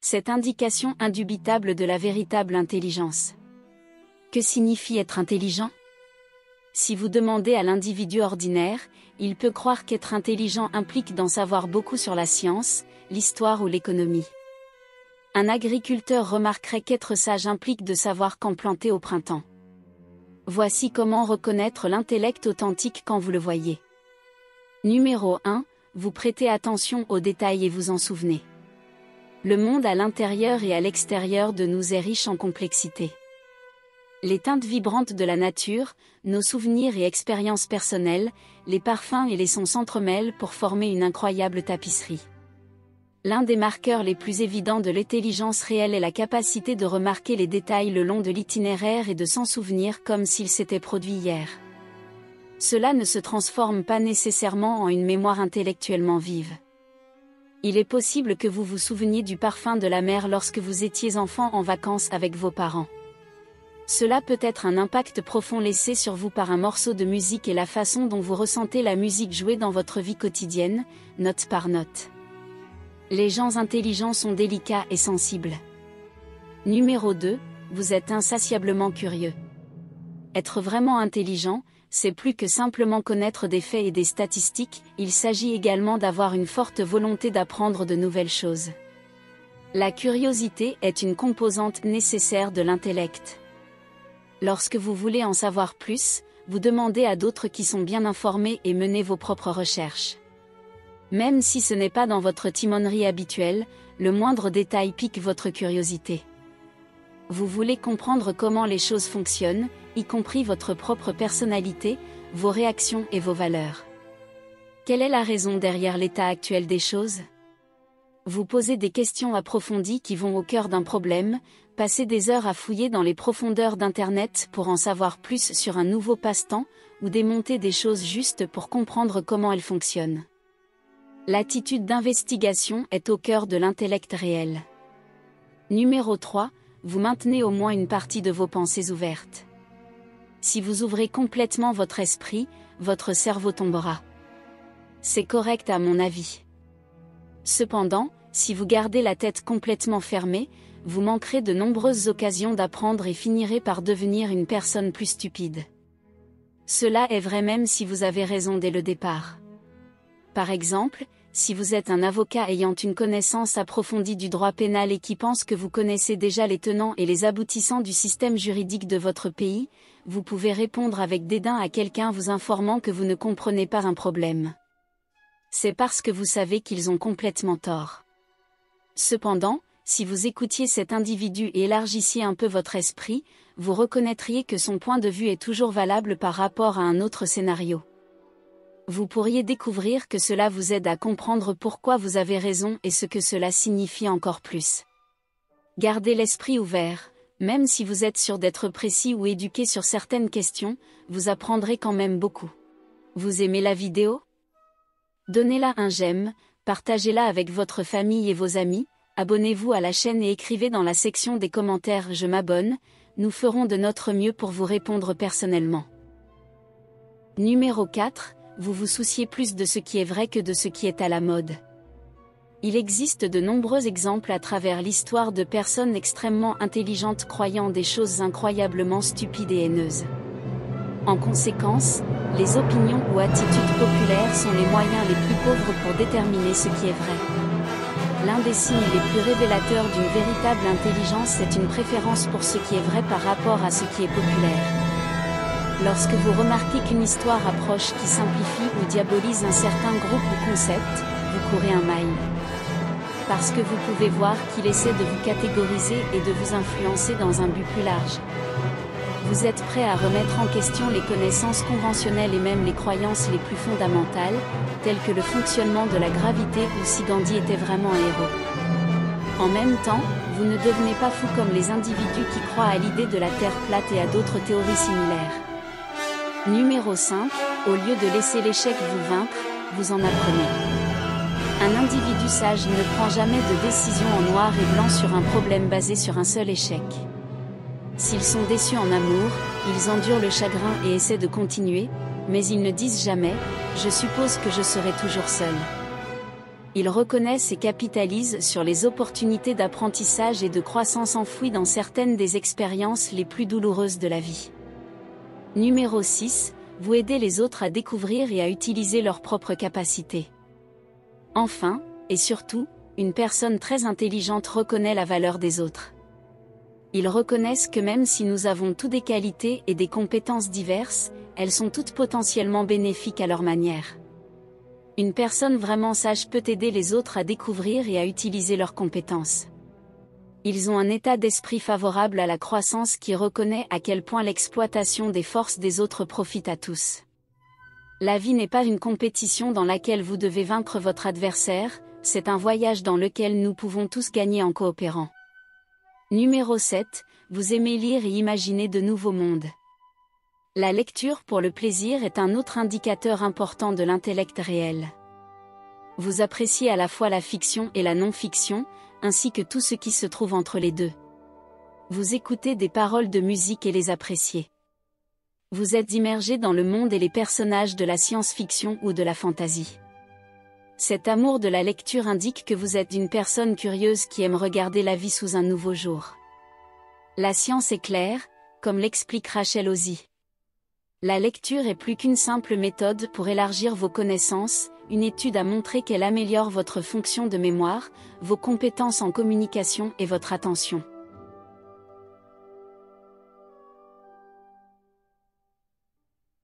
Cette indication indubitable de la véritable intelligence. Que signifie être intelligent? Si vous demandez à l'individu ordinaire, il peut croire qu'être intelligent implique d'en savoir beaucoup sur la science, l'histoire ou l'économie. Un agriculteur remarquerait qu'être sage implique de savoir quand planter au printemps. Voici comment reconnaître l'intellect authentique quand vous le voyez. Numéro 1. Vous prêtez attention aux détails et vous en souvenez. Le monde à l'intérieur et à l'extérieur de nous est riche en complexité. Les teintes vibrantes de la nature, nos souvenirs et expériences personnelles, les parfums et les sons s'entremêlent pour former une incroyable tapisserie. L'un des marqueurs les plus évidents de l'intelligence réelle est la capacité de remarquer les détails le long de l'itinéraire et de s'en souvenir comme s'ils s'étaient produits hier. Cela ne se transforme pas nécessairement en une mémoire intellectuellement vive. Il est possible que vous vous souveniez du parfum de la mer lorsque vous étiez enfant en vacances avec vos parents. Cela peut être un impact profond laissé sur vous par un morceau de musique et la façon dont vous ressentez la musique jouée dans votre vie quotidienne, note par note. Les gens intelligents sont délicats et sensibles. Numéro 2, vous êtes insatiablement curieux. Être vraiment intelligent, c'est plus que simplement connaître des faits et des statistiques, il s'agit également d'avoir une forte volonté d'apprendre de nouvelles choses. La curiosité est une composante nécessaire de l'intellect. Lorsque vous voulez en savoir plus, vous demandez à d'autres qui sont bien informés et menez vos propres recherches. Même si ce n'est pas dans votre timonerie habituelle, le moindre détail pique votre curiosité. Vous voulez comprendre comment les choses fonctionnent, y compris votre propre personnalité, vos réactions et vos valeurs. Quelle est la raison derrière l'état actuel des choses? Vous posez des questions approfondies qui vont au cœur d'un problème, passez des heures à fouiller dans les profondeurs d'Internet pour en savoir plus sur un nouveau passe-temps, ou démonter des choses juste pour comprendre comment elles fonctionnent. L'attitude d'investigation est au cœur de l'intellect réel. Numéro 3, vous maintenez au moins une partie de vos pensées ouvertes. Si vous ouvrez complètement votre esprit, votre cerveau tombera. C'est correct à mon avis. Cependant, si vous gardez la tête complètement fermée, vous manquerez de nombreuses occasions d'apprendre et finirez par devenir une personne plus stupide. Cela est vrai même si vous avez raison dès le départ. Par exemple, si vous êtes un avocat ayant une connaissance approfondie du droit pénal et qui pense que vous connaissez déjà les tenants et les aboutissants du système juridique de votre pays, vous pouvez répondre avec dédain à quelqu'un vous informant que vous ne comprenez pas un problème. C'est parce que vous savez qu'ils ont complètement tort. Cependant, si vous écoutiez cet individu et élargissiez un peu votre esprit, vous reconnaîtriez que son point de vue est toujours valable par rapport à un autre scénario. Vous pourriez découvrir que cela vous aide à comprendre pourquoi vous avez raison et ce que cela signifie encore plus. Gardez l'esprit ouvert, même si vous êtes sûr d'être précis ou éduqué sur certaines questions, vous apprendrez quand même beaucoup. Vous aimez la vidéo? Donnez-la un j'aime, partagez-la avec votre famille et vos amis, abonnez-vous à la chaîne et écrivez dans la section des commentaires « Je m'abonne », nous ferons de notre mieux pour vous répondre personnellement. Numéro 4. Vous vous souciez plus de ce qui est vrai que de ce qui est à la mode. Il existe de nombreux exemples à travers l'histoire de personnes extrêmement intelligentes croyant des choses incroyablement stupides et haineuses. En conséquence, les opinions ou attitudes populaires sont les moyens les plus pauvres pour déterminer ce qui est vrai. L'un des signes les plus révélateurs d'une véritable intelligence est une préférence pour ce qui est vrai par rapport à ce qui est populaire. Lorsque vous remarquez qu'une histoire approche qui simplifie ou diabolise un certain groupe ou concept, vous courez un mile. Parce que vous pouvez voir qu'il essaie de vous catégoriser et de vous influencer dans un but plus large. Vous êtes prêt à remettre en question les connaissances conventionnelles et même les croyances les plus fondamentales, telles que le fonctionnement de la gravité ou si Gandhi était vraiment un héros. En même temps, vous ne devenez pas fou comme les individus qui croient à l'idée de la Terre plate et à d'autres théories similaires. Numéro 5, au lieu de laisser l'échec vous vaincre, vous en apprenez. Un individu sage ne prend jamais de décision en noir et blanc sur un problème basé sur un seul échec. S'ils sont déçus en amour, ils endurent le chagrin et essaient de continuer, mais ils ne disent jamais « je suppose que je serai toujours seul ». Ils reconnaissent et capitalisent sur les opportunités d'apprentissage et de croissance enfouies dans certaines des expériences les plus douloureuses de la vie. Numéro 6. Vous aidez les autres à découvrir et à utiliser leurs propres capacités. Enfin, et surtout, une personne très intelligente reconnaît la valeur des autres. Ils reconnaissent que même si nous avons toutes des qualités et des compétences diverses, elles sont toutes potentiellement bénéfiques à leur manière. Une personne vraiment sage peut aider les autres à découvrir et à utiliser leurs compétences. Ils ont un état d'esprit favorable à la croissance qui reconnaît à quel point l'exploitation des forces des autres profite à tous. La vie n'est pas une compétition dans laquelle vous devez vaincre votre adversaire, c'est un voyage dans lequel nous pouvons tous gagner en coopérant. Numéro 7. Vous aimez lire et imaginer de nouveaux mondes. La lecture pour le plaisir est un autre indicateur important de l'intellect réel. Vous appréciez à la fois la fiction et la non-fiction, ainsi que tout ce qui se trouve entre les deux. Vous écoutez des paroles de musique et les appréciez. Vous êtes immergé dans le monde et les personnages de la science-fiction ou de la fantasy. Cet amour de la lecture indique que vous êtes une personne curieuse qui aime regarder la vie sous un nouveau jour. La science est claire, comme l'explique Rachel Ozzie. La lecture est plus qu'une simple méthode pour élargir vos connaissances, une étude a montré qu'elle améliore votre fonction de mémoire, vos compétences en communication et votre attention.